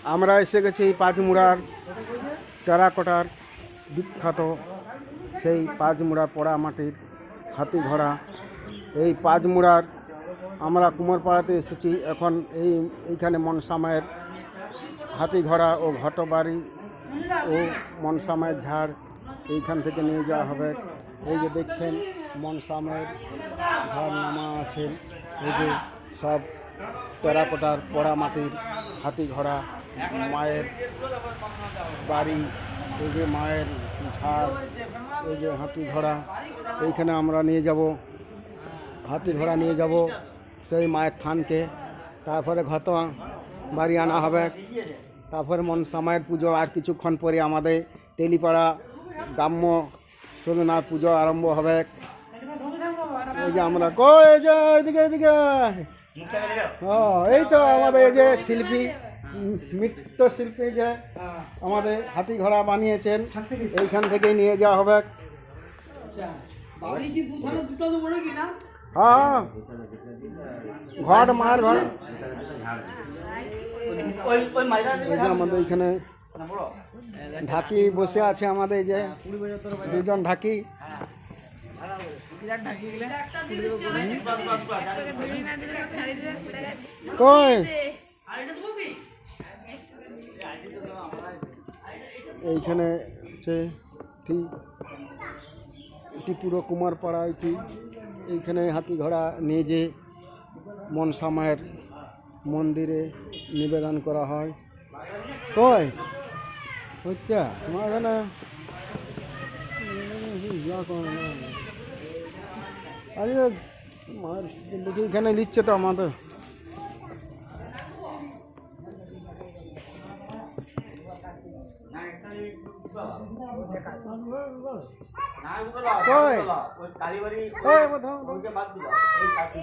আমরা এসে গেছি পাঁচমুড়ার টেরাকোটার বিখ্যাত সেই পাঁচমুড়া পোড়া মাটির হাতি ঘোড়া। এই পাঁচমুড়ার আমরা কুমারপাড়াতে এসেছি। এখন এইখানে মনসা মায়ের হাতি ঘোড়া ও ঘটবাড়ি ও মনসা মায়ের ঝাড় এইখান থেকে নিয়ে যাওয়া হবে। এই যে দেখছেন মনসা মায়ের ঝাড় নামা আছে। এই যে সব টেরাকোটার পোড়া মাটির হাতি ঘোড়া, মায়ের বাড়ি, এই যে মায়ের ঝাড়, এই যে হাতি ঘোড়া। এইখানে আমরা নিয়ে যাব, হাতি ঘোড়া নিয়ে যাব সেই মায়ের থানকে। তারপরে ঘট বাড়ি আনা হবে। তারপরে মনসা মায়ের পুজো আর কিছুক্ষণ পরে আমাদের তেলিপাড়া গ্রাম্য সোমনাথ পুজো আরম্ভ হবে। এই যে আমরা এই যে এদিকে এদিকে এই তো আমাদের এই যে শিল্পী, নৃত্যশিল্পী যে আমাদের হাতি ঘোড়া বানিয়েছেন, এইখান থেকেই নিয়ে যাওয়া হবে। হ্যাঁ, ঘট মায়ের ঘর আমাদের এইখানে ঢাকি বসে আছে। আমাদের যে দুজন ঢাকি, কই এইখানে এটি পুরো কুমারপাড়া। এইখানে হাতি ঘোড়া নিয়ে যে মনসা মায়ের মন্দিরে নিবেদন করা হয়। কই হচ্ছে তোমার এখানে আরে মার দেখি এখানে নিচ্ছে তো আমাদের।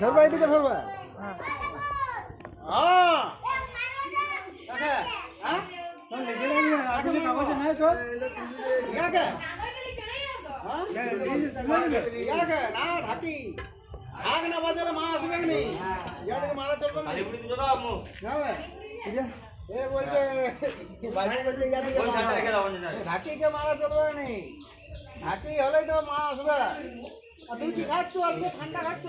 ধরবা এদিকে ধরবা ঢাকিকে মারা চলবে না, ঢাকি হলেই তো মা আসবে। তুই কি খাচ্ছ? আজকে ঠান্ডা খাচ্ছ?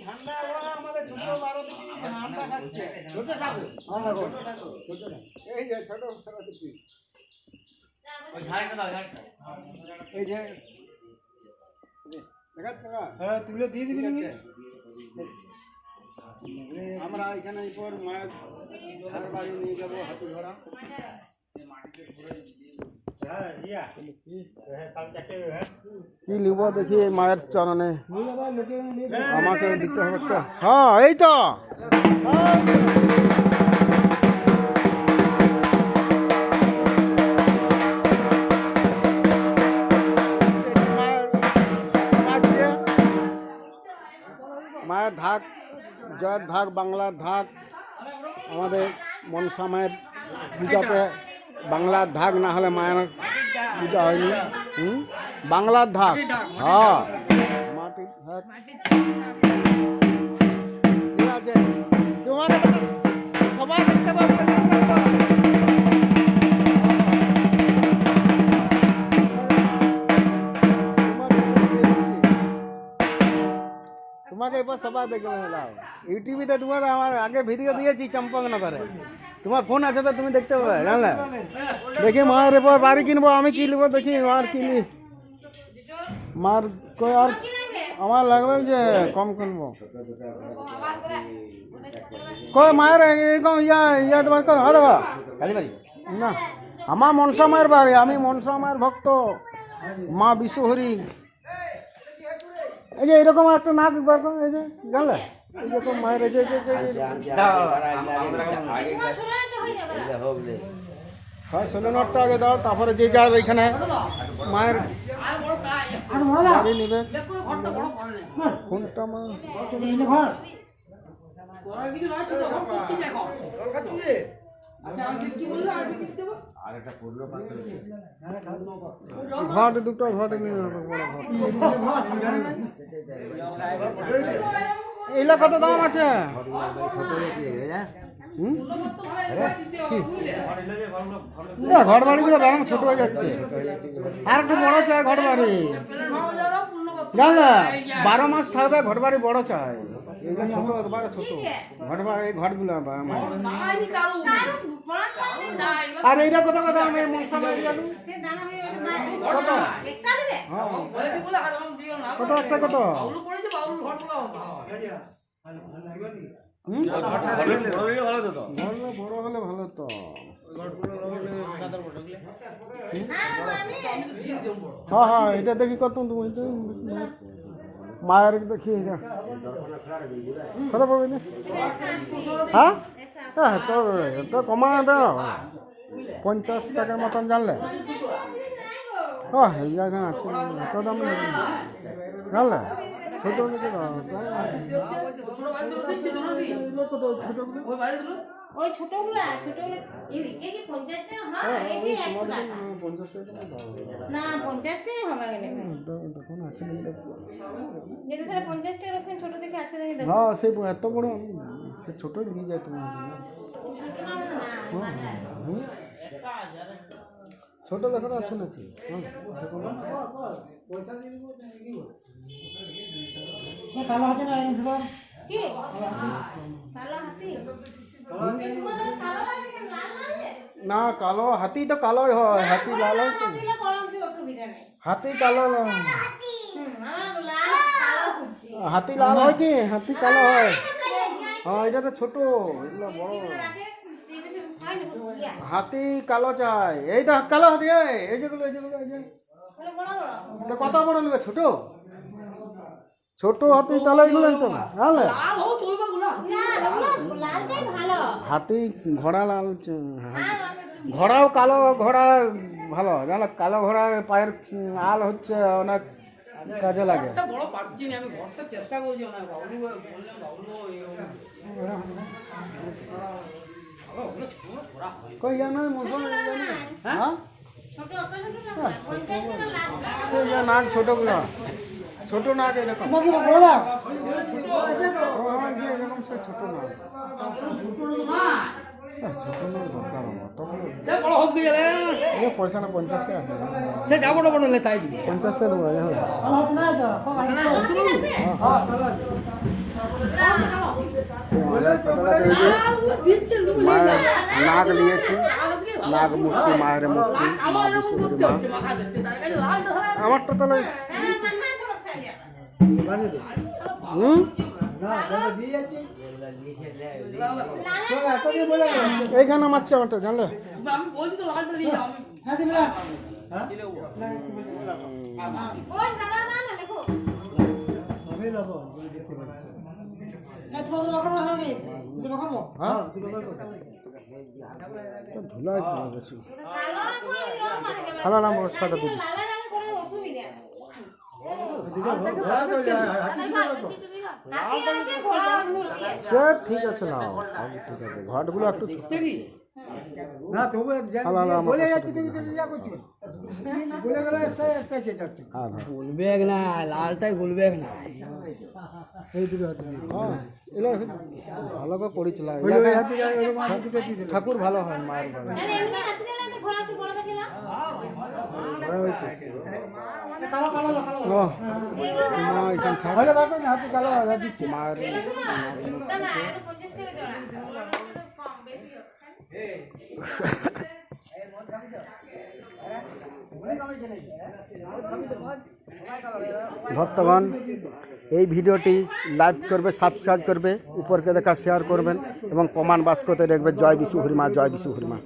ঠান্ডা আমাদের ছোট বারো ঠান্ডা খাচ্ছে। ছোট ঠাকুর, এই যে ছোট এই যে দেখাচ্ছ না, তুলে দিয়ে দিবি। আমরা এখানে এরপর মায়ের ধার বাড়ি নিয়ে যাবো হাতি ঘোড়া। কি নিব দেখি মায়ের চরণে, আমাকে দিতে হবে একটা। হ্যাঁ এই তো মায়ের ঢাক, জয়ের ঢাক, বাংলার ঢাক। আমাদের মনসা মায়ের পূজাতে বাংলার ঢাক না হলে মায়ের পূজা হয়নি। বাংলার ঢাক, হ্যাঁ মাটির ঢাক। ঠিক আছে, তোমাকে সবাই দেখতে পাবে। তোমাকে এবার সবাই দেখে নিলাম ইউটিউবে। তোমার আমার আগে ভিডিও দিয়েছি চম্পকনগরে, তোমার ফোন আছে তো তুমি দেখতে পাবে, জানলে। দেখি মায়ের এবার বাড়ি কিনবো, আমি কি নেবো দেখি মার কিনি। মার কই আর আমার লাগবে যে কম কিনবো। কই মায়ের এরকম ইয়া তোমার কর দেবা না। আমার মনসা মায়ের বাড়ি, আমি মনসা মায়ের ভক্ত, মা বিশ্বহরি। এই যে এরকম একটা নাক বার করো, এই যে জানলে এরকম মায়ের এই যে হ্যাঁ সোনারটা আগে দাও, তারপরে যে যার ওইখানে মায়ের বাড়ি নিবে। কোনটা মা ঘট দুটো ঘটে নিয়ে এগুলো কত দাম আছে? হুম? না, ঘর বাড়িগুলো রং ছোট হয়ে যাচ্ছে, আর একটু বড় চাই ঘর বাড়ি, জানলা 12 মাস থাকবে, ঘর বাড়ি বড় চাই, এই যে ছোট একবারে ছোট ঘর বাড়ি, এই ঘরগুলো আর এইটা কত কথা আমি মনসা বাড়ি যাবো কত, কত একটা কত বড় হলে ভালো তো, হ্যাঁ হ্যাঁ এটা দেখি কত তুমি মায়ের দেখি কত পড়বে, হ্যাঁ হ্যাঁ তো তো কমা দাও 50 টাকার মতন জানলে, ও এই জায়গা আছে এত দাম নেই জানলে, ছোট ওই ছোটগুলা এই কি 50 টাকা হয়, এই যে 100 টাকা 50 টাকা না 50 টাকা হবে না দেখুন আছে যেটা তাহলে 50 টাকা রকম ছোট দেখে আছে দেখি দেখো, হ্যাঁ সে এত বড় সে ছোট নিয়ে যায় তুমি, ছোট না বাজার ছোট দেখো আছে নাকি, কালো আছে না কি কালো হাতি না, কালো হাতি তো কালোই হয়, হাতি লাল হয় তো, হাতি কালো হাতি লাল হয় কি, হাতি কালো হয়, হ্যাঁ এটা তো ছোট, এগুলো বড় হাতি কালো চাই, এইটা কালো হাতি, এই যেগুলো এই যেগুলো এই যে কত বড় নেবে, ছোট ছোট হাতি তাহলে এগুলো তো না, হাতি ঘোড়া লাল, ঘোড়াও কালো, ঘোড়া ভালো জানো, কালো ঘোড়ার পায়ের আল হচ্ছে অনেক কাজে লাগে, কই জানো হ্যাঁ নাক ছোটগুলো, ছোট নাক এরকম, এরকম সে ছোট নাক, পয়সা না 50 টাকা সে যা বড় বড় তাই 50 টাকা দেবো, নাক নিয়েছি, নাক মূর্তি, মায়ের মূর্তি, আমারটা তাহলে এইখানে মারছে আমারটা জানলে, ধুলাই গেছি ভালো নাম সাদা দিদি, ঠিক আছে না ঠিক আছে, ঘাটগুলো একটু না তবু বলে যাচ্ছি বলে গেলে বলবে না, লালটাই বলবে না, ভালো করে পড়েছিল, ঠাকুর ভালো হয় মায়ের ভক্তগণ, এই ভিডিওটি লাইক করবে, সাবস্ক্রাইব করবে, উপরকে দেখা শেয়ার করবেন এবং কমেন্ট বাক্সতে দেখবে জয় বিশু হরিমা, জয় বিশু হরিমা।